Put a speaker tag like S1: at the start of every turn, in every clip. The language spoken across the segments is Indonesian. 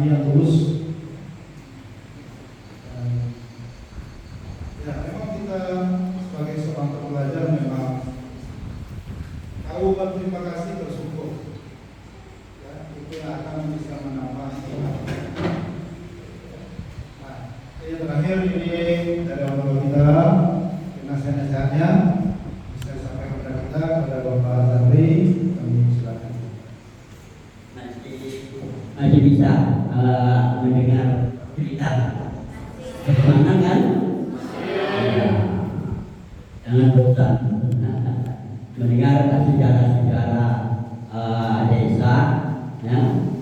S1: kami yang tulus. Ya, memang kita sebagai seorang pelajar memang tahu berterima kasih, bersyukur. Ya, itu yang akan bisa menambah iman. Nah, yang terakhir ini dari orang kita, nasihat-nasihatnya bisa sampaikan kepada kita, kepada Bapak Zamri, kami silakan.
S2: Masih bisa mendengar cerita, bagaimana kan? Ya, jangan bosan mendengar sejarah-sejarah desa ya,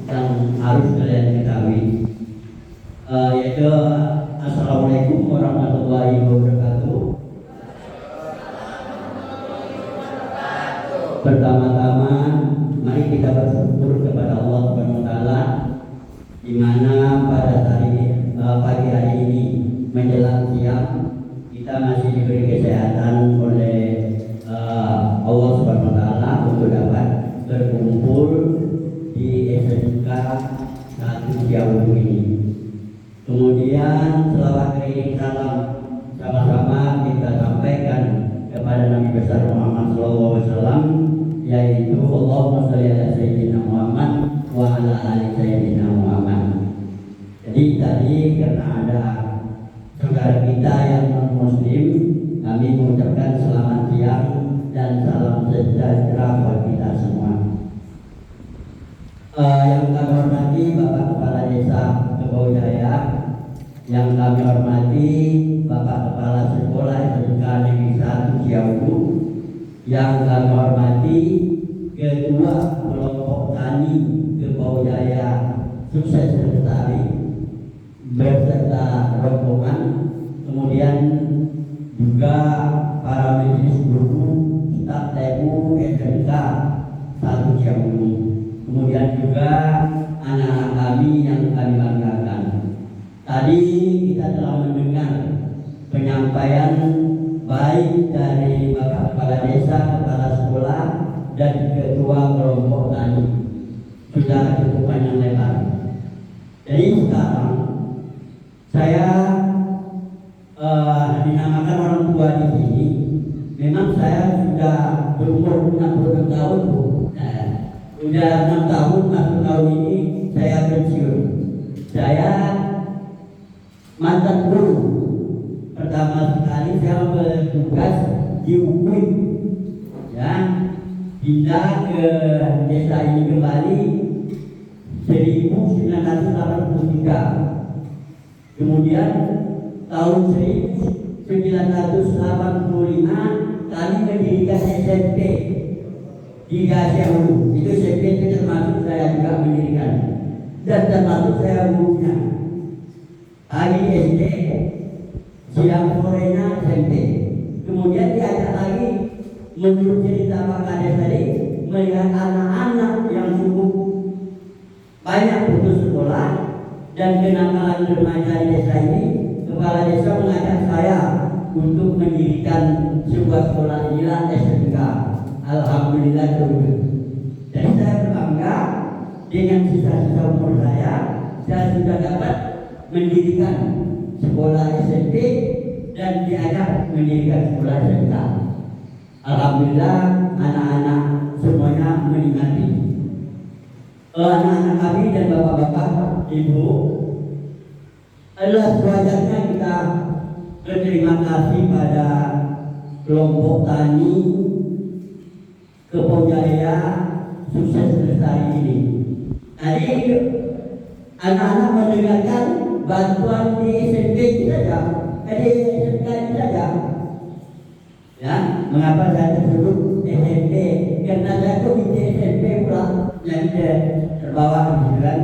S2: yang harus kalian ketahui, yaitu Assalamualaikum warahmatullahi wabarakatuh. Pertama-tama mari kita bersyukur kepada Allah Subhanahu wa taala di mana pada pagi hari ini menjelang siang kita masih diberi kesehatan oleh Allah Subhanahu wa taala untuk dapat berkumpul di SMK 1 Ciawu ini. Kemudian selawat keliling salam sama-sama kita sampaikan kepada Nabi besar Muhammad SAW, yaitu Allahumma sholli ala sayyidina Muhammad wa ala ali sayyidina Muhammad. Jadi tadi karena ada saudara kita yang non muslim, kami mengucapkan selamat siang dan salam sejahtera buat kita semua. Yang kami hormati Bapak Kepala Desa Kebau Jaya, yang kami hormati Bapak Kepala Sekolah SMK Negeri 1 Ciawu, yang kami hormati Ketua Kelompok Tani Kebau Jaya Sukses Lestari beserta rombongan, kemudian juga para majelis guru, staf TU SMK 1 Ciawu, kemudian juga anak-anak kami yang kami banggakan. Tadi kita telah mendengar penyampaian baik dari Bapak Kepala Desa, Kepala Sekolah, dan Ketua Kelompok Tani. Sudah cukup panjang lebar. Jadi sekarang saya dinamakan orang tua di sini. Memang saya sudah berumur 66 tahun, Bu. Sudah 6 tahun masuk tahun ini saya pensiun. Saya mantan guru. Pertama sekali saya bertugas di UPI, ya, pindah ke desa ini kembali 1983. Kemudian tahun 1985 kami mendirikan SMP di Ciawu. Itu SMP itu termasuk saya juga mendirikan dan termasuk saya gurunya. Pagi SD, siang sorenya SMP. Kemudian diajak lagi menurut cerita Pak Kades tadi, melihat anak-anak yang cukup banyak putus sekolah dan kenakalan remaja di desa ini, kepala desa mengajak saya untuk mendirikan sebuah sekolah inilah SMK. Alhamdulillah terwujud. Jadi saya berbangga dengan sisa-sisa umur saya sudah dapat mendirikan sekolah SMP dan diajak mendirikan sekolah SMK. Alhamdulillah anak-anak semuanya menikmati. Anak-anak kami dan bapak-bapak, ibu, adalah sewajarnya kita berterima kasih pada kelompok tani Kebau Jaya Sukses Lestari ini. Tadi anak-anak mendengarkan bantuan di SMP saja, di SMK saja. Ya, mengapa saya tersebut SMP? Karena saya tuh di SMP pula yang terbawa pikiran.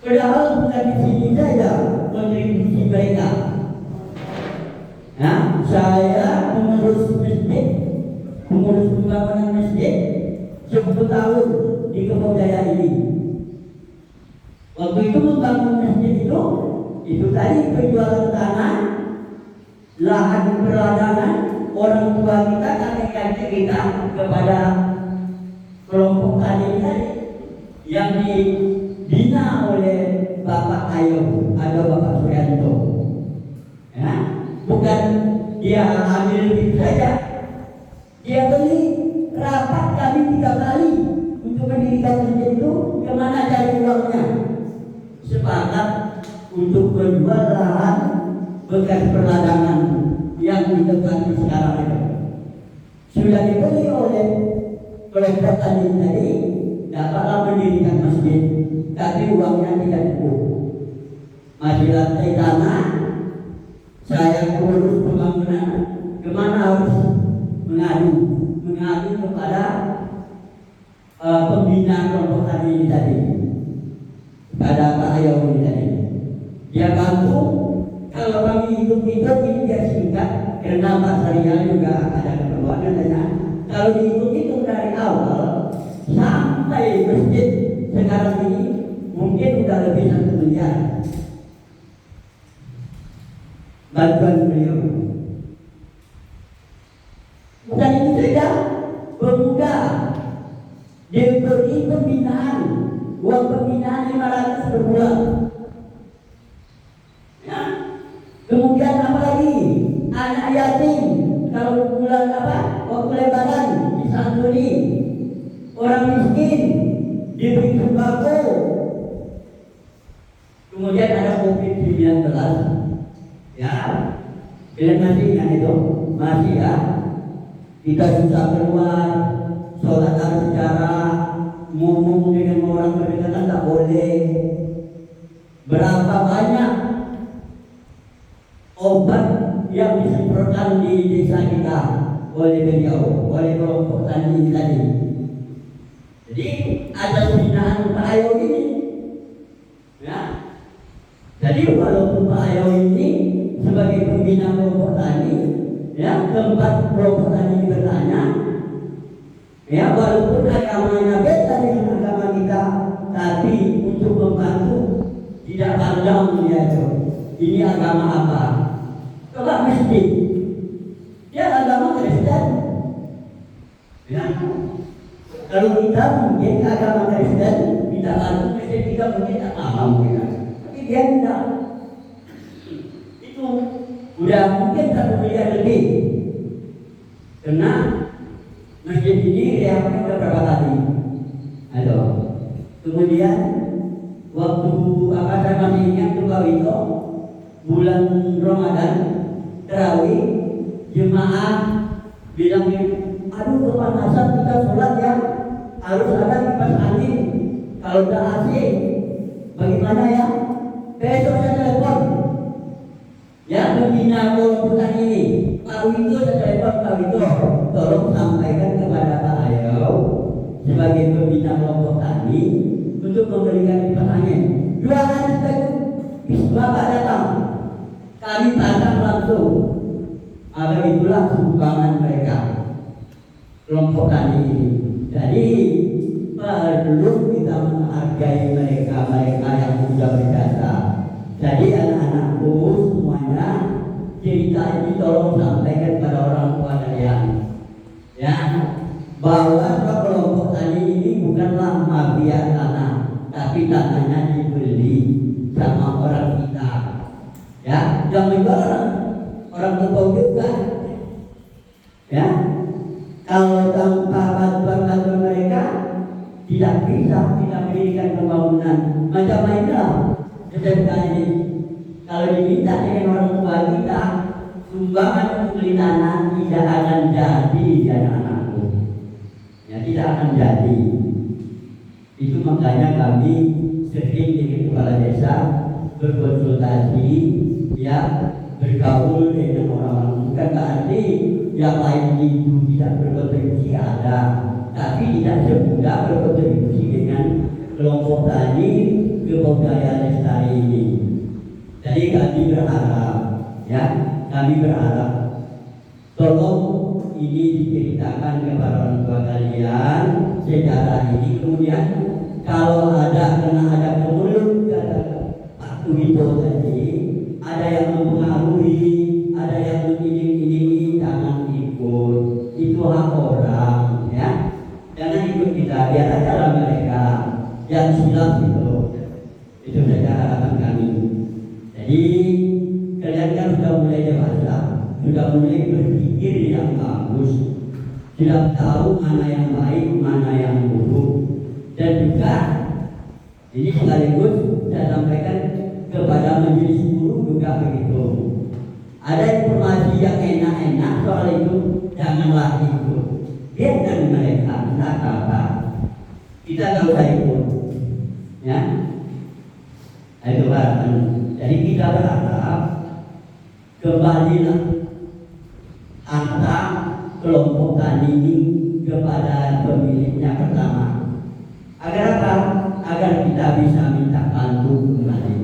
S2: Padahal bukan di sini saja kontribusi mereka. Ya, saya mengurus masjid, mengurus pembangunan masjid 10 tahun di Kebau Jaya ini. Waktu itu membangun masjid itu tadi penjualan tanah, lahan perladangan, orang tua kita, kakek-kakek kita kepada kelompok tani tadi yang dibina oleh Bapak Ayo atau Bapak Suryanto. Ya, bukan dia ambil begitu saja. Dia beli rapat kami 3 kali untuk mendirikan masjid itu. Kemana cari uangnya? Sepakat untuk menjual lahan bekas perladangan yang ditempati sekarang itu. Sudah dibeli oleh kelompok tani tadi, dapatlah mendirikan masjid, tapi uangnya tidak cukup. Masih lantai tanah, saya urus pembangunan, kemana harus mengadu kepada pembina kelompok tani ini tadi, pada Pak Ayo ini tadi. Dia bantu, kalau kami hitung-hitung ini dia singkat, karena Pak Sarial juga ada keperluan katanya. Kalau dihitung-hitung dari awal sampai masjid sekarang ini mungkin sudah lebih 1 miliar bantuan beliau. Bukan itu saja, pemuda diberi pembinaan, uang pembinaan 500 per bulan. Ya. Kemudian apa lagi? Anak yatim, kalau bulan waktu lebaran disantuni. Orang miskin diberi sembako. Kemudian ada COVID-19. Ya, kalian masih ingat itu? Masih ya? Kita susah keluar, sholat harus secara, ngomong dengan orang berdekatan tak boleh. Berapa banyak obat yang disemprotkan di desa kita oleh beliau, oleh kelompok tani ini tadi. Jadi ada pembinaan Pak Ayo ini, ya. Jadi walaupun Pak Ayo ini sebagai pembina kelompok tani, ya, tempat kelompok tani bertanya, ya, walaupun agamanya beda dengan agama kita, tapi untuk membantu tidak pandang dia itu. Ini agama apa? Coba masjid, dia agama Kristen. Ya, kalau kita mungkin agama Kristen, kita bantu masjid kita mungkin tak paham kita, tapi dia tidak. Itu udah mungkin 1 miliar lebih. Karena masjid ini rehabnya udah berapa kali? Aduh. Kemudian waktu saya masih ingat tuh itu bulan Ramadan terawih, jemaah bilang, aduh kepanasan kita sholat ya, harus ada kipas angin. Kalau udah AC, bagaimana ya? Besok saya telepon. Ya, pembina kelompok ini, Pak Wito, saya telepon Pak Wito, tolong sampaikan kepada Pak Ayo sebagai pembina kelompok tani untuk memberikan kipas angin. 2 hari setelah Bapak datang, kami pasang langsung. Ada itulah sumbangan mereka kelompok tani ini. Jadi perlu kita menghargai mereka yang sudah berjasa. Jadi anak-anakku semuanya, cerita ini tolong sampaikan kepada orang tua kalian, ya, bahwa kelompok tani ini bukanlah mafia tanah, tapi tanahnya dibeli sama orang kita. Ya, jangan juga orang tahu juga. Ya, kalau tanpa bantuan mereka tidak bisa kita mendirikan pembangunan macam inilah. SMK ini kalau diminta dengan orang tua kita sumbangan untuk beli tanah, tidak akan jadi anak-anakku. Ya, tidak akan jadi. Itu makanya kami sering dengan kepala desa berkonsultasi, ya, bergaul dengan orang-orang. Bukan berarti yang lain itu tidak berkontribusi, ada, tapi tidak semudah berkontribusi dengan kelompok tani kebudayaan lestari ini. Jadi kami berharap, ya, kami berharap tolong ini diceritakan kepada orang tua kalian secara ini. Kemudian kalau ada kemulut kata Pak Wito tadi, ada yang mempengaruhi, ada yang begini, jangan ikut. Itu hak orang, ya. Jangan ikut kita, biar aja lah mereka yang silap itu. Jadi kalian kan sudah mulai dewasa, sudah mulai berpikir yang bagus, sudah tahu mana yang baik, mana yang buruk, dan juga ini sekaligus saya sampaikan kepada majelis guru juga begitu. Ada informasi yang enak-enak soal itu, janganlah ikut. Biarkan mereka tidak apa-apa. Kita tak usah ikut. Ya, itu harapan. Jadi kita berharap kembalilah harta kelompok tani ini kepada pemiliknya pertama. Agar apa? Agar kita bisa minta bantu kembali.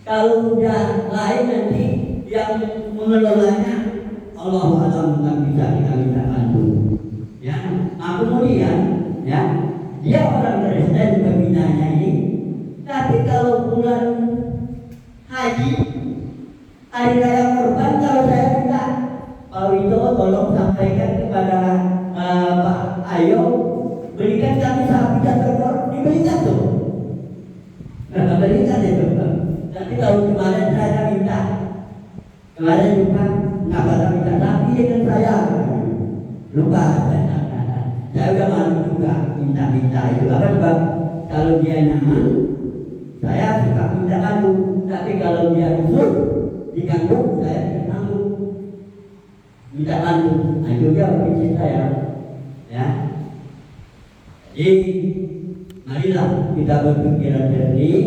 S2: Kalau udah lain nanti yang mengelolanya Allah alam bukan bisa kita minta bantu. Ya, kemudian ya dia orang Kristen pembinanya ini. Tapi kalau bulan haji, hari raya kurban, kalau saya minta Pak Wito tolong sampaikan kepada Pak Ayo, berikan kami sapi dan ekor, diberikan tuh. Berikan itu. Nanti kalau kemarin saya minta, kemarin juga nggak pada minta sapi dengan saya, lupa. Saya udah malu juga minta itu. Apa sebab? Kalau dia nyaman, saya suka minta bantu. Tapi kalau dia usul, diganggu, saya tidak mampu minta bantu. Nah, itu dia prinsip saya. Ya. Jadi, marilah kita berpikiran jernih.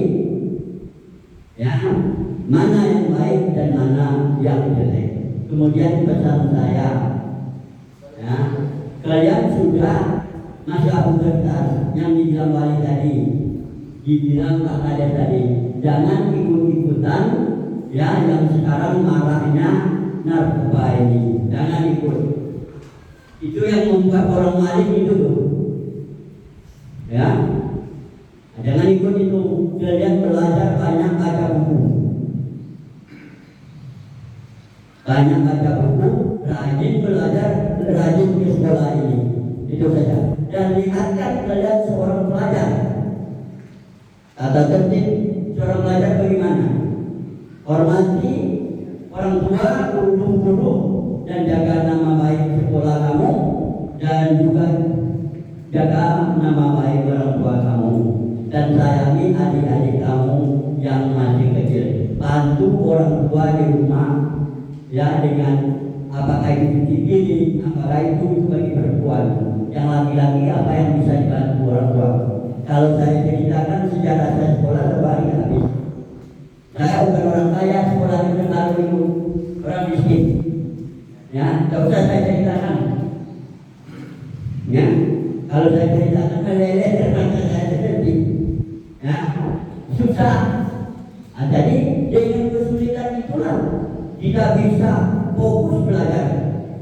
S2: Ya, mana yang baik dan mana yang jelek. Kemudian pesan saya, ya, kalian sudah masa pubertas yang dibilang wali tadi, dibilang Pak Kades tadi, jangan ikut-ikutan ya yang sekarang marahnya narkoba ini, jangan ikut. Itu yang membuat orang maling itu tuh. Ya, jangan ikut itu. Kalian belajar banyak baca buku, banyak baca buku, rajin belajar, rajin ke sekolah ini. Itu saja. Dan lihatkan kalian seorang pelajar. Tata tertib seorang pelajar bagaimana? Hormati orang tua, guru-guru, dan jaga nama baik sekolah kamu, dan juga jaga nama baik orang tua kamu, dan sayangi adik-adik kamu yang masih kecil. Bantu orang tua di rumah ya dengan apakah itu cuci piring, apakah itu bagi perempuan. Yang laki-laki apa yang bisa dibantu orang tua. Kalau saya ceritakan sejarah saya sekolah terbalik habis. Saya bukan orang kaya, sekolah di Bengkulu itu orang miskin. Ya, tak usah saya ceritakan. Ya, kalau saya ceritakan meleleh karena saya sedih. Ya, susah. Nah, jadi dengan kesulitan itulah kita bisa fokus belajar.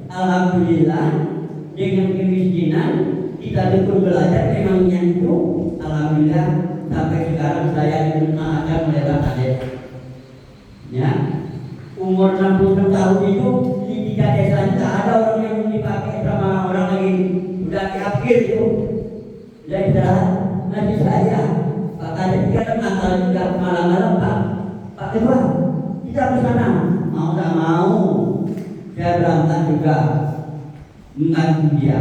S2: Alhamdulillah dengan kemiskinan kita tekun belajar memangnya itu. Alhamdulillah sampai sekarang saya akan melewat Kades. Ya, umur 60 tahun itu di 3 desa tidak ada orang yang dipakai sama orang lagi udah di akhir itu. Udah istirahat masih saya. Pak Kades kan nakal juga malam-malam Pak Ketua kita ke sana mau tak mau saya berangkat juga membantu dia.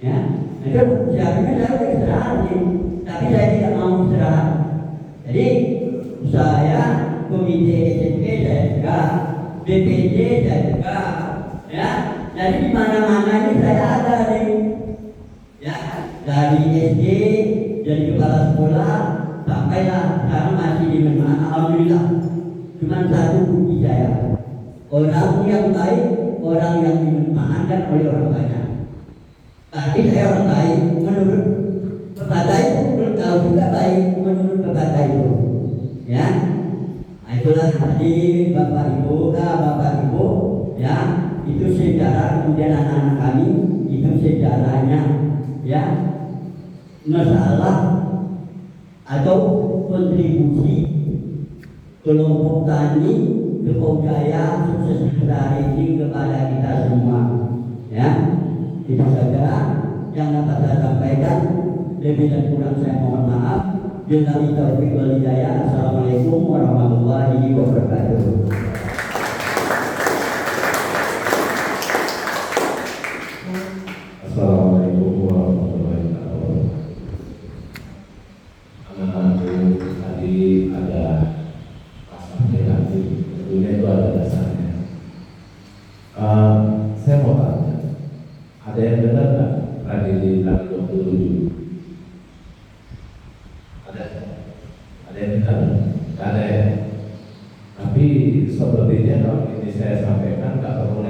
S2: Ya, itu siapnya saya udah istirahat nih, tapi saya tidak mau istirahat. Jadi saya komite SMP saya juga, BPJ saya juga, ya. Jadi di mana-mana ini saya ada nih, ya. Dari SD jadi kepala sekolah sampailah sekarang masih di mana. Alhamdulillah, cuma satu kunci saya. Orang yang baik, orang yang dimanfaatkan oleh orang banyak. Tapi saya orang baik menurut pepatah itu, menurut kau juga baik menurut pepatah itu. Ya, nah, itulah tadi Bapak Ibu, ya, itu sejarah. Kemudian anak-anak kami itu sejarahnya, ya, masalah atau kontribusi kelompok tani kebudayaan sukses negara ini kepada kita semua. Ya, itu saja yang dapat saya sampaikan. Lebih dan kurang saya mohon maaf. Billahi taufiq wal hidayah. Assalamualaikum warahmatullahi wabarakatuh.
S3: Assalamualaikum warahmatullahi wabarakatuh. Anak-anakku, tadi ada pasal negatif, tentunya itu ada dasarnya. Saya mau tanya, ada yang dengar nggak tragedi tanggal 27? Ada yang dengar? Nggak ada ya. Tapi sepertinya kalau ini saya sampaikan nggak perlu